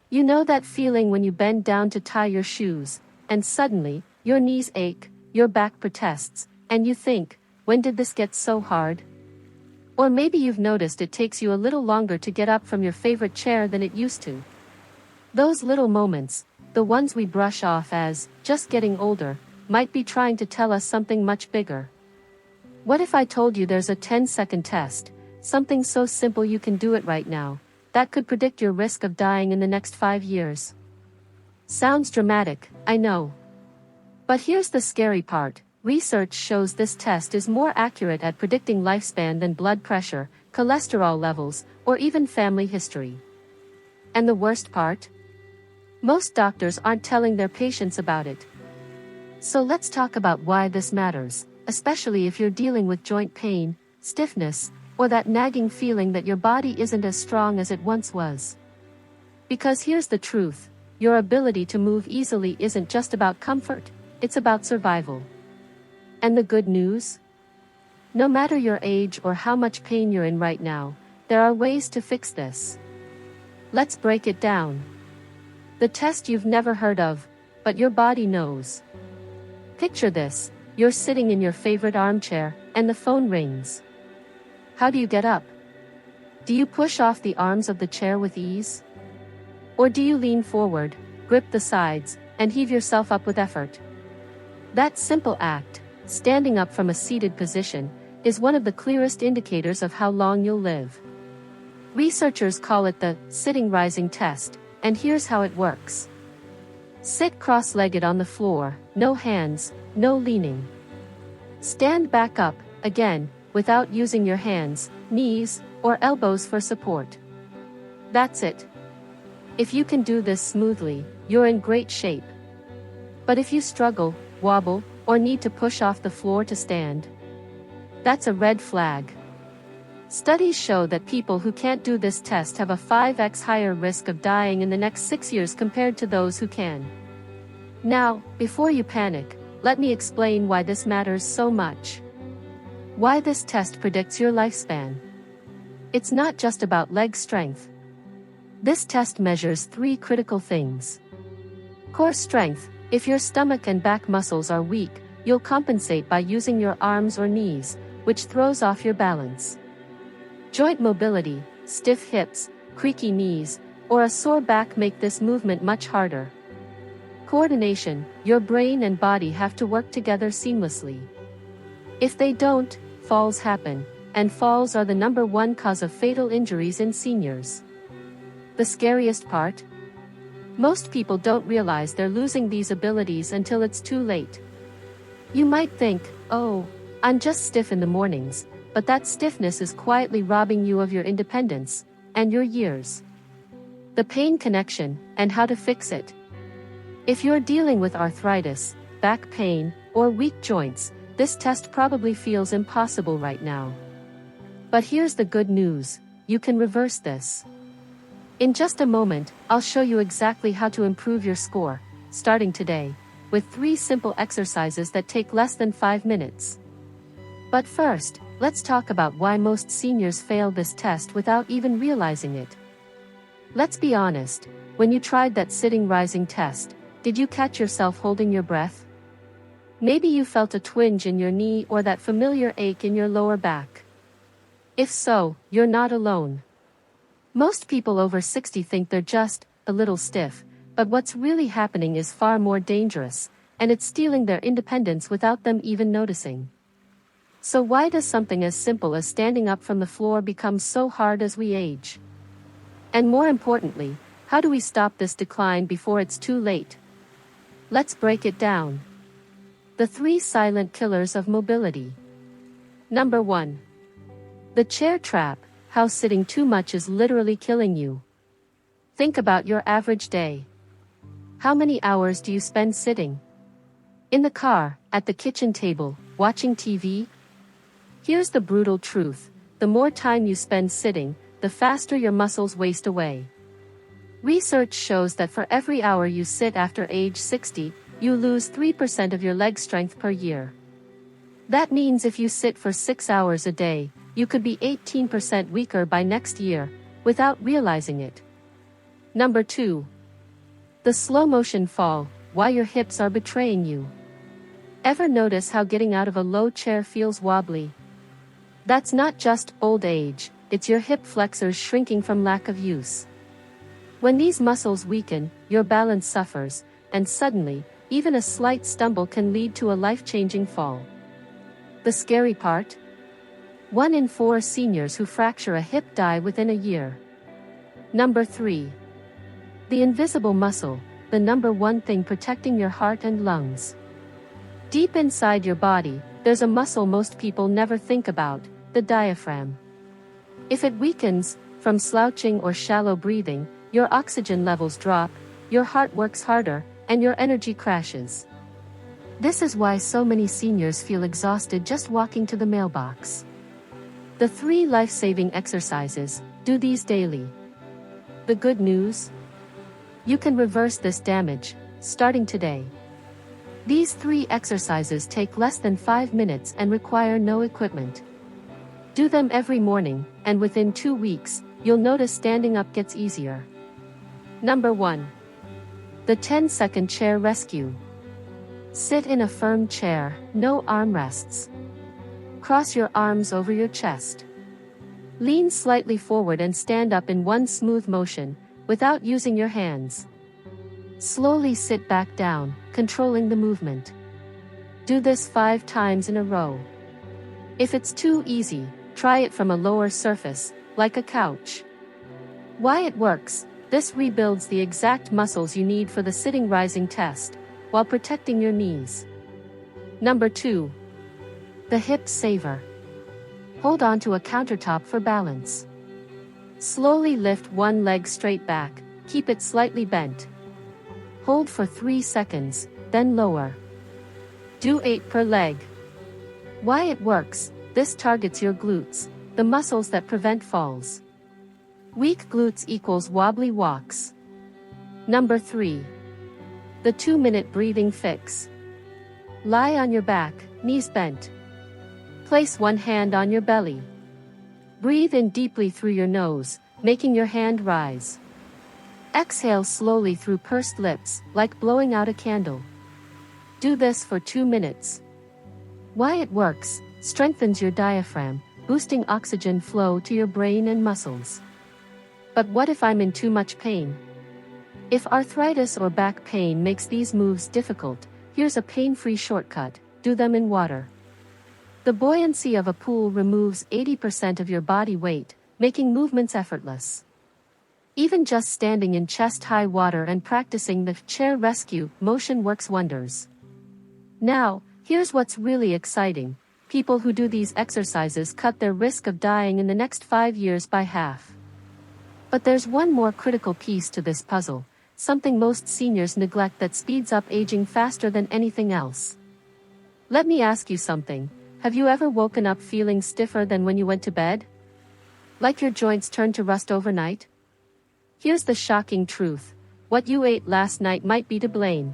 You know that feeling when you bend down to tie your shoes, and suddenly, your knees ache, your back protests, and you think, when did this get so hard? Or maybe you've noticed it takes you a little longer to get up from your favorite chair than it used to. Those little moments, the ones we brush off as just getting older, might be trying to tell us something much bigger. What if I told you there's a 10-second test, something so simple you can do it right now, that could predict your risk of dying in the next 5 years? Sounds dramatic, I know. But here's the scary part. Research shows this test is more accurate at predicting lifespan than blood pressure, cholesterol levels, or even family history. And the worst part? Most doctors aren't telling their patients about it. So let's talk about why this matters, especially if you're dealing with joint pain, stiffness, or that nagging feeling that your body isn't as strong as it once was. Because here's the truth, your ability to move easily isn't just about comfort, it's about survival. And the good news? No matter your age or how much pain you're in right now, there are ways to fix this. Let's break it down. The test you've never heard of, but your body knows. Picture this, you're sitting in your favorite armchair, and the phone rings. How do you get up? Do you push off the arms of the chair with ease? Or do you lean forward, grip the sides, and heave yourself up with effort? That simple act, standing up from a seated position, is one of the clearest indicators of how long you'll live. Researchers call it the sitting rising test, and here's how it works. Sit cross-legged on the floor, no hands, no leaning. Stand back up, again, without using your hands, knees, or elbows for support. That's it. If you can do this smoothly, you're in great shape. But if you struggle, wobble, or need to push off the floor to stand, that's a red flag. Studies show that people who can't do this test have a 5x higher risk of dying in the next 6 years compared to those who can. Now, before you panic, let me explain why this matters so much. Why this test predicts your lifespan. It's not just about leg strength. This test measures 3 critical things. Core strength. If your stomach and back muscles are weak, you'll compensate by using your arms or knees, which throws off your balance. Joint mobility, stiff hips, creaky knees, or a sore back make this movement much harder. Coordination, your brain and body have to work together seamlessly. If they don't, falls happen, and falls are the #1 cause of fatal injuries in seniors. The scariest part? Most people don't realize they're losing these abilities until it's too late. You might think, oh, I'm just stiff in the mornings, but that stiffness is quietly robbing you of your independence, and your years. The pain connection, and how to fix it. If you're dealing with arthritis, back pain, or weak joints, this test probably feels impossible right now. But here's the good news, you can reverse this. In just a moment, I'll show you exactly how to improve your score, starting today, with 3 simple exercises that take less than 5 minutes. But first, let's talk about why most seniors fail this test without even realizing it. Let's be honest, when you tried that sitting rising test, did you catch yourself holding your breath? Maybe you felt a twinge in your knee or that familiar ache in your lower back. If so, you're not alone. Most people over 60 think they're just a little stiff, but what's really happening is far more dangerous, and it's stealing their independence without them even noticing. So why does something as simple as standing up from the floor become so hard as we age? And more importantly, how do we stop this decline before it's too late? Let's break it down. The 3 silent killers of mobility. Number 1. The chair trap. How sitting too much is literally killing you. Think about your average day. How many hours do you spend sitting? In the car, at the kitchen table, watching TV? Here's the brutal truth, the more time you spend sitting, the faster your muscles waste away. Research shows that for every hour you sit after age 60, you lose 3% of your leg strength per year. That means if you sit for 6 hours a day, you could be 18% weaker by next year, without realizing it. Number 2, The slow motion fall, why your hips are betraying you. Ever notice how getting out of a low chair feels wobbly? That's not just old age, it's your hip flexors shrinking from lack of use. When these muscles weaken, your balance suffers, and suddenly, even a slight stumble can lead to a life-changing fall. The scary part? 1 in 4 seniors who fracture a hip die within a year. Number 3. The invisible muscle, the number one thing protecting your heart and lungs. Deep inside your body, there's a muscle most people never think about, the diaphragm. If it weakens, from slouching or shallow breathing, your oxygen levels drop, your heart works harder, and your energy crashes. This is why so many seniors feel exhausted just walking to the mailbox. The 3 life-saving exercises, do these daily. The good news? You can reverse this damage, starting today. These 3 exercises take less than 5 minutes and require no equipment. Do them every morning, and within 2 weeks, you'll notice standing up gets easier. Number 1. The 10-second chair rescue. Sit in a firm chair, no armrests. Cross your arms over your chest. Lean slightly forward and stand up in one smooth motion, without using your hands. Slowly sit back down, controlling the movement. Do this 5 times in a row. If it's too easy, try it from a lower surface, like a couch. Why it works: this rebuilds the exact muscles you need for the sitting rising test, while protecting your knees. Number 2. The hip saver. Hold on to a countertop for balance. Slowly lift one leg straight back, keep it slightly bent. Hold for 3 seconds, then lower. Do 8 per leg. Why it works: this targets your glutes, the muscles that prevent falls. Weak glutes equals wobbly walks. Number 3. The 2-minute breathing fix. Lie on your back, knees bent. Place one hand on your belly. Breathe in deeply through your nose, making your hand rise. Exhale slowly through pursed lips, like blowing out a candle. Do this for 2 minutes. Why it works: strengthens your diaphragm, boosting oxygen flow to your brain and muscles. But what if I'm in too much pain? If arthritis or back pain makes these moves difficult, here's a pain-free shortcut: do them in water. The buoyancy of a pool removes 80% of your body weight, making movements effortless. Even just standing in chest-high water and practicing the chair rescue motion works wonders. Now, here's what's really exciting: people who do these exercises cut their risk of dying in the next 5 years by half. But there's one more critical piece to this puzzle, something most seniors neglect that speeds up aging faster than anything else. Let me ask you something: have you ever woken up feeling stiffer than when you went to bed? Like your joints turned to rust overnight? Here's the shocking truth: what you ate last night might be to blame.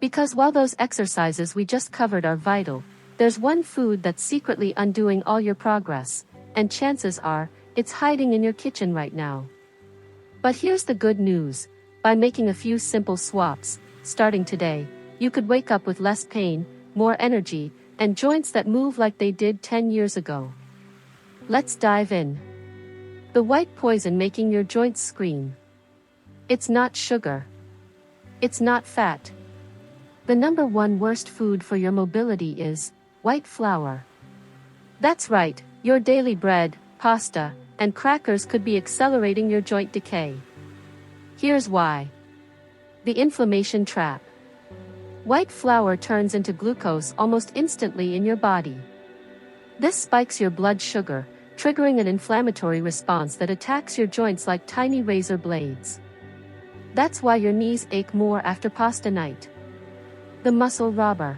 Because while those exercises we just covered are vital, there's one food that's secretly undoing all your progress, and chances are, it's hiding in your kitchen right now. But here's the good news: by making a few simple swaps, starting today, you could wake up with less pain, more energy, and joints that move like they did 10 years ago. Let's dive in. The white poison making your joints scream. It's not sugar. It's not fat. The number one worst food for your mobility is white flour. That's right, your daily bread, pasta, and crackers could be accelerating your joint decay. Here's why. The inflammation trap. White flour turns into glucose almost instantly in your body. This spikes your blood sugar, triggering an inflammatory response that attacks your joints like tiny razor blades. That's why your knees ache more after pasta night. The muscle robber.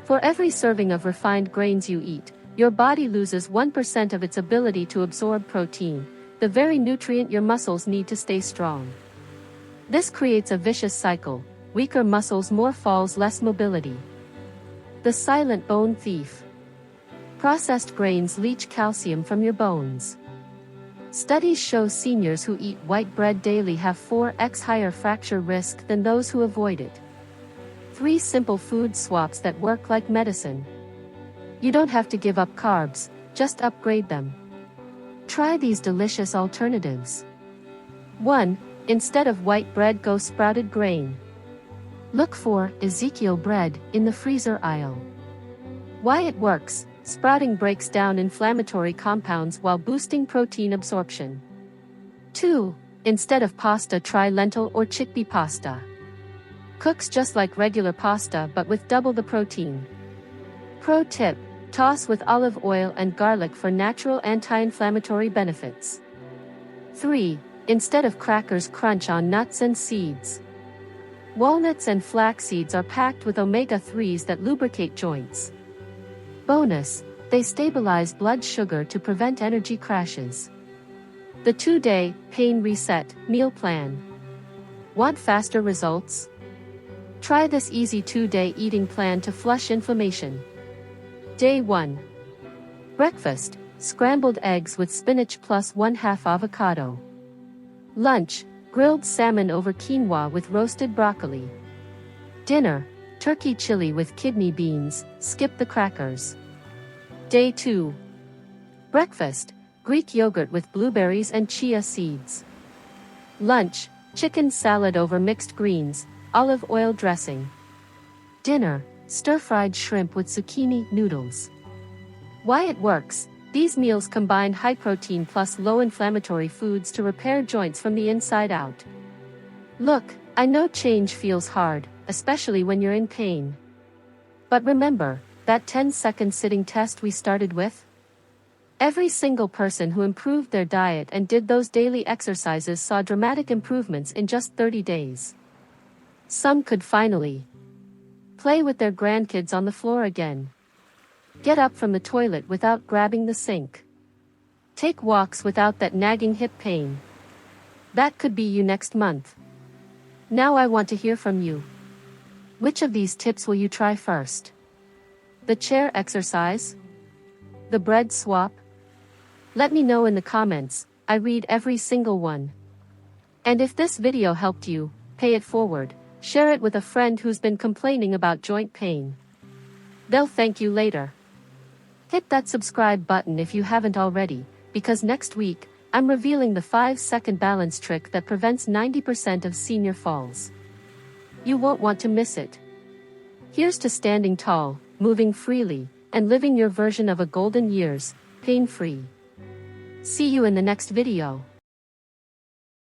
For every serving of refined grains you eat, your body loses 1% of its ability to absorb protein, the very nutrient your muscles need to stay strong. This creates a vicious cycle: weaker muscles, more falls, less mobility. The silent bone thief. Processed grains leach calcium from your bones. Studies show seniors who eat white bread daily have 4x higher fracture risk than those who avoid it. 3 simple food swaps that work like medicine. You don't have to give up carbs, just upgrade them. Try these delicious alternatives. 1. Instead of white bread, go sprouted grain. Look for Ezekiel bread in the freezer aisle. Why it works: sprouting breaks down inflammatory compounds while boosting protein absorption. 2. Instead of pasta, try lentil or chickpea pasta. Cooks just like regular pasta but with double the protein. Pro tip: toss with olive oil and garlic for natural anti-inflammatory benefits. 3. Instead of crackers, crunch on nuts and seeds. Walnuts and flax seeds are packed with omega-3s that lubricate joints. Bonus: they stabilize blood sugar to prevent energy crashes. The 2-day pain reset meal plan. Want faster results? Try this easy 2-day eating plan to flush inflammation. Day 1. Breakfast: scrambled eggs with spinach plus 1/2 avocado. Lunch: grilled salmon over quinoa with roasted broccoli. Dinner: turkey chili with kidney beans, skip the crackers. Day 2. Breakfast: Greek yogurt with blueberries and chia seeds. Lunch: chicken salad over mixed greens, olive oil dressing. Dinner: stir-fried shrimp with zucchini noodles. Why it works: these meals combine high-protein plus low-inflammatory foods to repair joints from the inside out. Look, I know change feels hard, especially when you're in pain. But remember that 10-second sitting test we started with? Every single person who improved their diet and did those daily exercises saw dramatic improvements in just 30 days. Some could finally play with their grandkids on the floor again. Get up from the toilet without grabbing the sink. Take walks without that nagging hip pain. That could be you next month. Now I want to hear from you. Which of these tips will you try first? The chair exercise? The bread swap? Let me know in the comments. I read every single one. And if this video helped you, pay it forward. Share it with a friend who's been complaining about joint pain. They'll thank you later. Hit that subscribe button if you haven't already, because next week, I'm revealing the 5-second balance trick that prevents 90% of senior falls. You won't want to miss it. Here's to standing tall, moving freely, and living your version of a golden years, pain-free. See you in the next video.